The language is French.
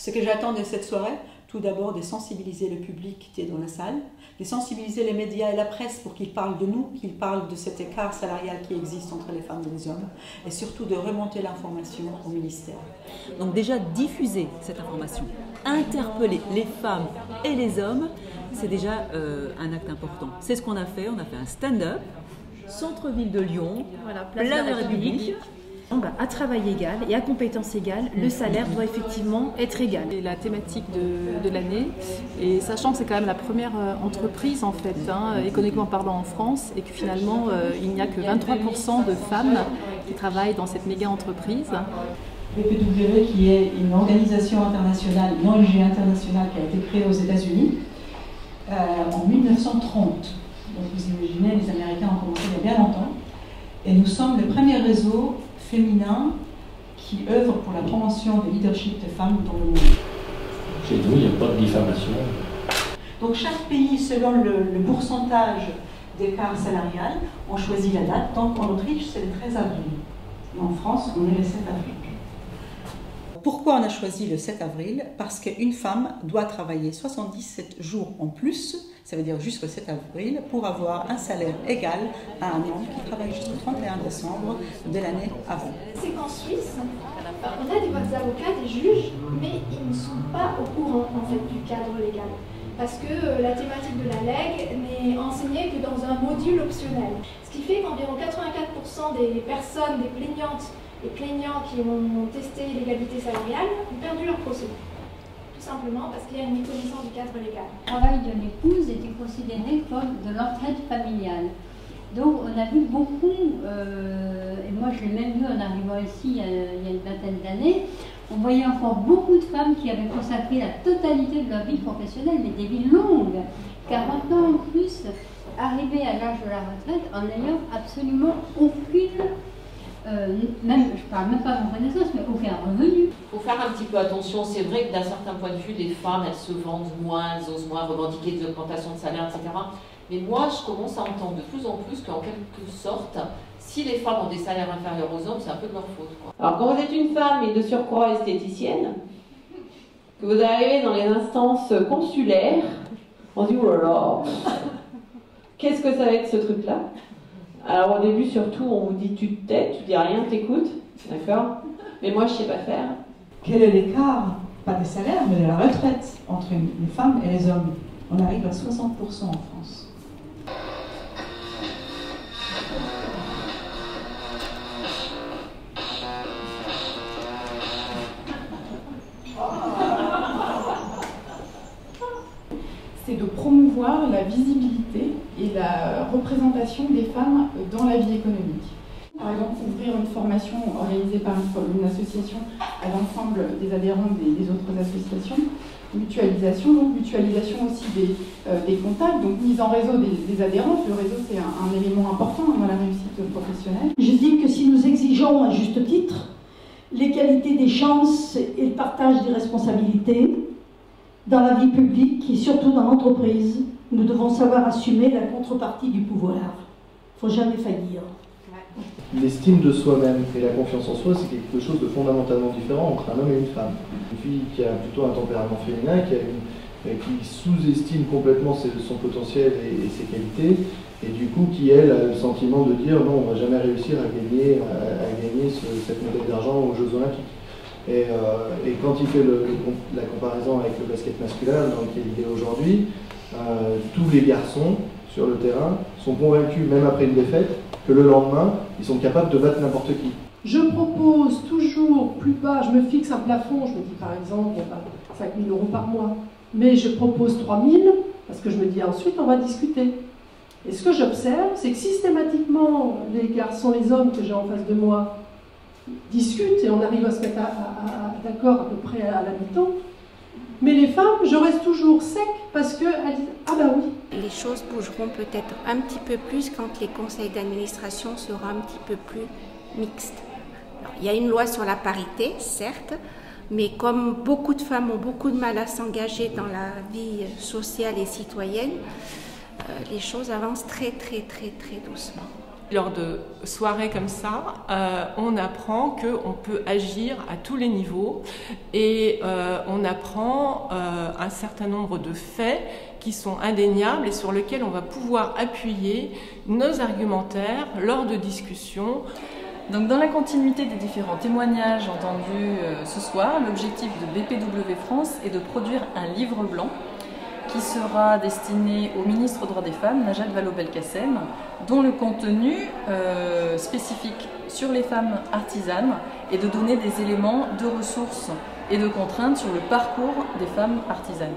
Ce que j'attends de cette soirée, tout d'abord de sensibiliser le public qui est dans la salle, de sensibiliser les médias et la presse pour qu'ils parlent de nous, qu'ils parlent de cet écart salarial qui existe entre les femmes et les hommes, et surtout de remonter l'information au ministère. Donc déjà diffuser cette information, interpeller les femmes et les hommes, c'est déjà un acte important. C'est ce qu'on a fait un stand-up, centre-ville de Lyon, voilà, place place de la République. À travail égal et à compétence égale, le salaire doit effectivement être égal. C'est la thématique de l'année, et sachant que c'est quand même la première entreprise en fait, économiquement parlant en France, et que finalement il n'y a que 23% de femmes qui travaillent dans cette méga entreprise. PPW, qui est une organisation internationale, une ONG internationale qui a été créée aux États-Unis en 1930. Donc vous imaginez, les Américains ont commencé il y a bien longtemps, et nous sommes le premier réseau féminin qui œuvre pour la promotion du leadership des femmes dans le monde. Chez nous, il n'y a pas de diffamation. Donc chaque pays, selon le pourcentage d'écart salarial, on choisit la date. Donc en Autriche, c'est le 13 avril. Et en France, on est le 7 avril. Pourquoi on a choisi le 7 avril? Parce qu'une femme doit travailler 77 jours en plus, ça veut dire jusqu'au 7 avril, pour avoir un salaire égal à un homme qui travaille jusqu'au 31 décembre de l'année avant. C'est qu'en Suisse, on a des avocats, des juges, mais ils ne sont pas au courant en fait, du cadre légal. Parce que la thématique de la LEG n'est enseignée que dans un module optionnel. Ce qui fait qu'environ 84% des personnes, des plaignantes, les plaignants qui ont testé l'égalité salariale ont perdu leur procès. Tout simplement parce qu'il y a une méconnaissance du cadre légal. Le travail de l'épouse était considéré comme de l'entraide familiale. Donc on a vu beaucoup, et moi je l'ai même vu en arrivant ici il y a une vingtaine d'années, on voyait encore beaucoup de femmes qui avaient consacré la totalité de leur vie professionnelle, mais des vies longues, 40 ans en plus, arrivées à l'âge de la retraite en n'ayant absolument aucune je parle même pas de reconnaissance, mais aucun revenu. Il faut faire un petit peu attention. C'est vrai que d'un certain point de vue, les femmes, elles se vendent moins, elles osent moins revendiquer des augmentations de salaire, etc. Mais moi, je commence à entendre de plus en plus qu'en quelque sorte, si les femmes ont des salaires inférieurs aux hommes, c'est un peu de leur faute, quoi. Alors quand vous êtes une femme et de surcroît esthéticienne, que vous arrivez dans les instances consulaires, on dit « Oh là là, qu'est-ce que ça va être ce truc-là » Alors au début, surtout, on vous dit tu te tais, tu dis rien, t'écoutes, d'accord? Mais moi, je sais pas faire. Quel est l'écart, pas des salaires, mais de la retraite entre les femmes et les hommes? On arrive à 60% en France. C'est de promouvoir la visibilité et la représentation des femmes dans la vie économique. Par exemple, ouvrir une formation organisée par une association à l'ensemble des adhérents des autres associations, mutualisation, donc mutualisation aussi des contacts, donc mise en réseau des adhérents. Le réseau, c'est un élément important dans la réussite professionnelle. Je dis que si nous exigeons à juste titre l'égalité des chances et le partage des responsabilités dans la vie publique et surtout dans l'entreprise, nous devons savoir assumer la contrepartie du pouvoir. Il ne faut jamais faillir. L'estime de soi-même et la confiance en soi, c'est quelque chose de fondamentalement différent entre un homme et une femme. Une fille qui a plutôt un tempérament féminin, qui sous-estime complètement son potentiel et ses qualités, et du coup qui, elle, a le sentiment de dire non, on ne va jamais réussir à gagner cette médaille d'argent aux Jeux Olympiques. Et quand il fait la comparaison avec le basket masculin dans lequel il est aujourd'hui, tous les garçons sur le terrain sont convaincus, même après une défaite, que le lendemain, ils sont capables de battre n'importe qui. Je propose toujours plus bas, je me fixe un plafond, je me dis par exemple 5 000 € par mois, mais je propose 3 000 parce que je me dis ensuite on va discuter. Et ce que j'observe, c'est que systématiquement, les garçons, les hommes que j'ai en face de moi discutent et on arrive à se mettre d'accord à peu près à la mi-temps. Mais les femmes, je reste toujours sec parce qu'elles disent « Ah bah oui ». Les choses bougeront peut-être un petit peu plus quand les conseils d'administration seront un petit peu plus mixtes. Alors, il y a une loi sur la parité, certes, mais comme beaucoup de femmes ont beaucoup de mal à s'engager dans la vie sociale et citoyenne, les choses avancent très doucement. Lors de soirées comme ça, on apprend qu'on peut agir à tous les niveaux et on apprend un certain nombre de faits qui sont indéniables et sur lesquels on va pouvoir appuyer nos argumentaires lors de discussions. Donc dans la continuité des différents témoignages entendus ce soir, l'objectif de BPW France est de produire un livre blanc qui sera destiné au ministre aux droits des femmes, Najat Vallaud-Belkacem, dont le contenu spécifique sur les femmes artisanes est de donner des éléments de ressources et de contraintes sur le parcours des femmes artisanes.